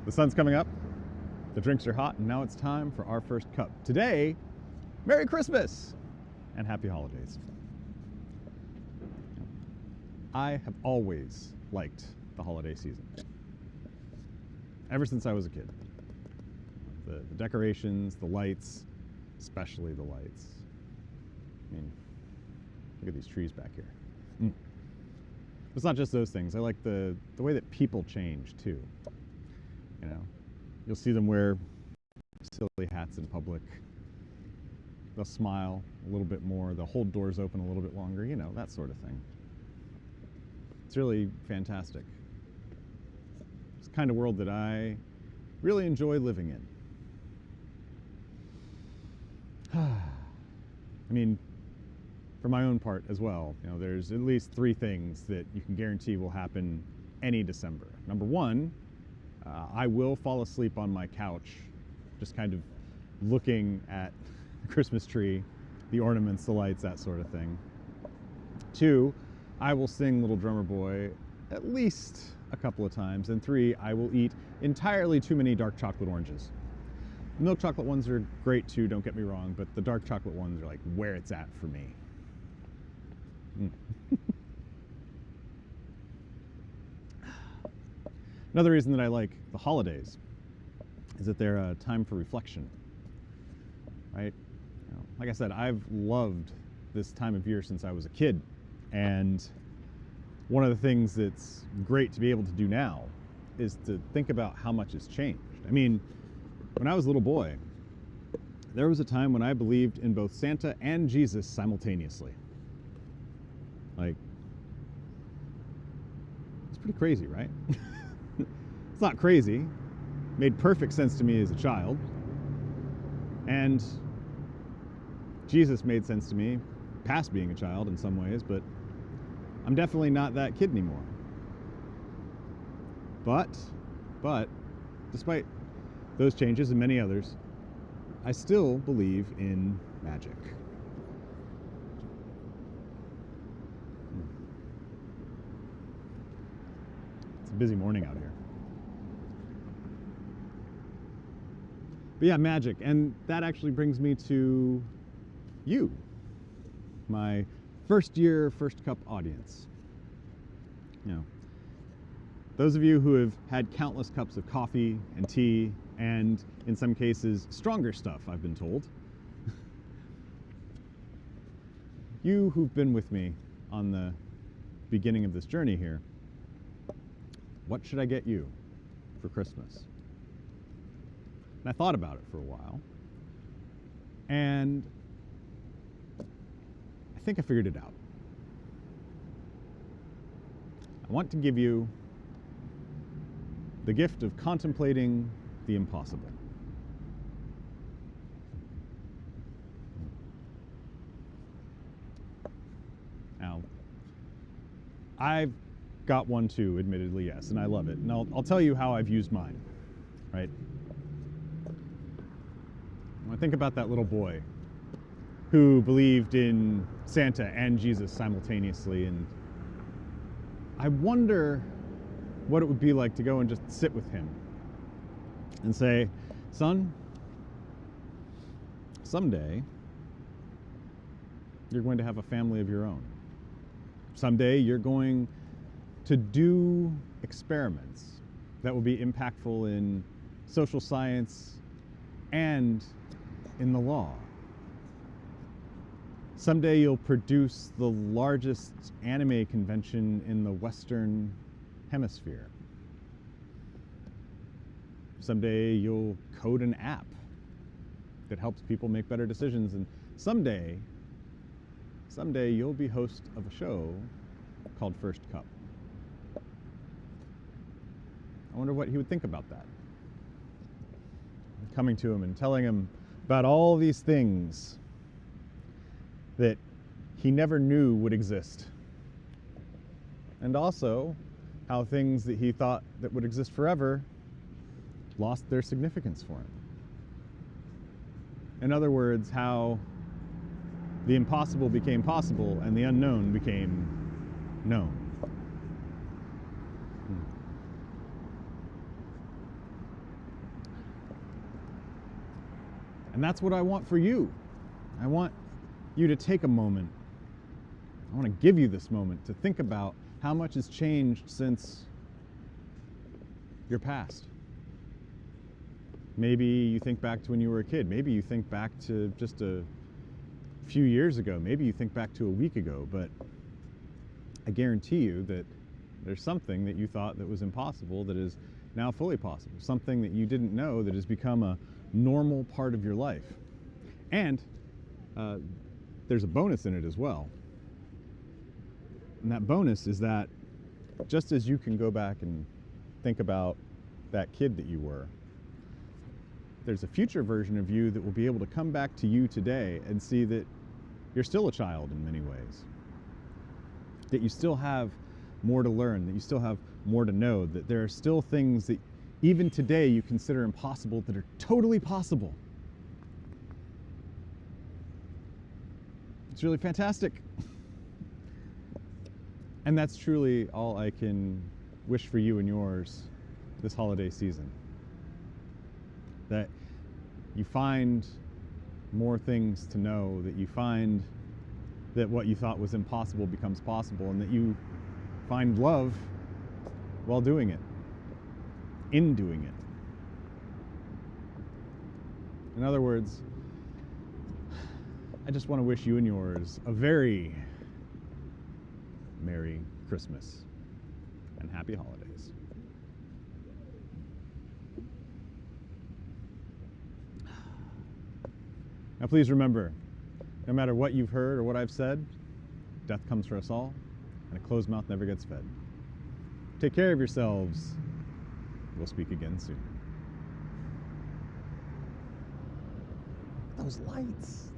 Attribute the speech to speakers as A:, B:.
A: The sun's coming up, the drinks are hot, and now it's time for our first cup. Today, Merry Christmas and Happy Holidays. I have always liked the holiday season, ever since I was a kid. The decorations, the lights, especially the lights. I mean, look at these trees back here. It's not just those things. I like the way that people change too. You know, you'll see them wear silly hats in public. They'll smile a little bit more. They'll hold doors open a little bit longer. You know, that sort of thing. It's really fantastic. It's the kind of world that I really enjoy living in. I mean, for my own part as well, you know, there's at least 3 things that you can guarantee will happen any December. Number 1, I will fall asleep on my couch, just kind of looking at the Christmas tree, the ornaments, the lights, that sort of thing. 2, I will sing Little Drummer Boy at least a couple of times. And 3, I will eat entirely too many dark chocolate oranges. The milk chocolate ones are great too, don't get me wrong, but the dark chocolate ones are like where it's at for me. Another reason that I like the holidays is that they're a time for reflection, right? You know, like I said, I've loved this time of year since I was a kid, and one of the things that's great to be able to do now is to think about how much has changed. I mean, when I was a little boy, there was a time when I believed in both Santa and Jesus simultaneously. Like, it's pretty crazy, right? It's not crazy. It made perfect sense to me as a child. And Jesus made sense to me past being a child in some ways, but I'm definitely not that kid anymore. But, despite those changes and many others, I still believe in magic. It's a busy morning out here. But yeah, magic. And that actually brings me to you, my first year, first cup audience. You know, those of you who have had countless cups of coffee and tea, and in some cases, stronger stuff, I've been told. You who've been with me on the beginning of this journey here, what should I get you for Christmas? And I thought about it for a while, and I think I figured it out. I want to give you the gift of contemplating the impossible. Now, I've got one too, admittedly, yes, and I love it. And I'll tell you how I've used mine, right? When I think about that little boy who believed in Santa and Jesus simultaneously, and I wonder what it would be like to go and just sit with him and say, son, someday you're going to have a family of your own. Someday you're going to do experiments that will be impactful in social science and in the law. Someday you'll produce the largest anime convention in the Western Hemisphere. Someday you'll code an app that helps people make better decisions. And someday you'll be host of a show called First Cup. I wonder what he would think about that. Coming to him and telling him about all these things that he never knew would exist. And also how things that he thought that would exist forever lost their significance for him. In other words, how the impossible became possible and the unknown became known. And that's what I want for you. I want you to take a moment. I want to give you this moment to think about how much has changed since your past. Maybe you think back to when you were a kid. Maybe you think back to just a few years ago. Maybe you think back to a week ago. But I guarantee you that there's something that you thought that was impossible that is now fully possible. Something that you didn't know that has become a normal part of your life. And there's a bonus in it as well. And that bonus is that just as you can go back and think about that kid that you were, there's a future version of you that will be able to come back to you today and see that you're still a child in many ways. That you still have more to learn, that you still have more to know, that there are still things that even today you consider impossible that are totally possible. It's really fantastic. And that's truly all I can wish for you and yours this holiday season. That you find more things to know, that you find that what you thought was impossible becomes possible, and that you find love while doing it, in doing it. In other words, I just want to wish you and yours a very Merry Christmas and Happy Holidays. Now please remember, no matter what you've heard or what I've said, death comes for us all, and a closed mouth never gets fed. Take care of yourselves. We'll speak again soon. Those lights.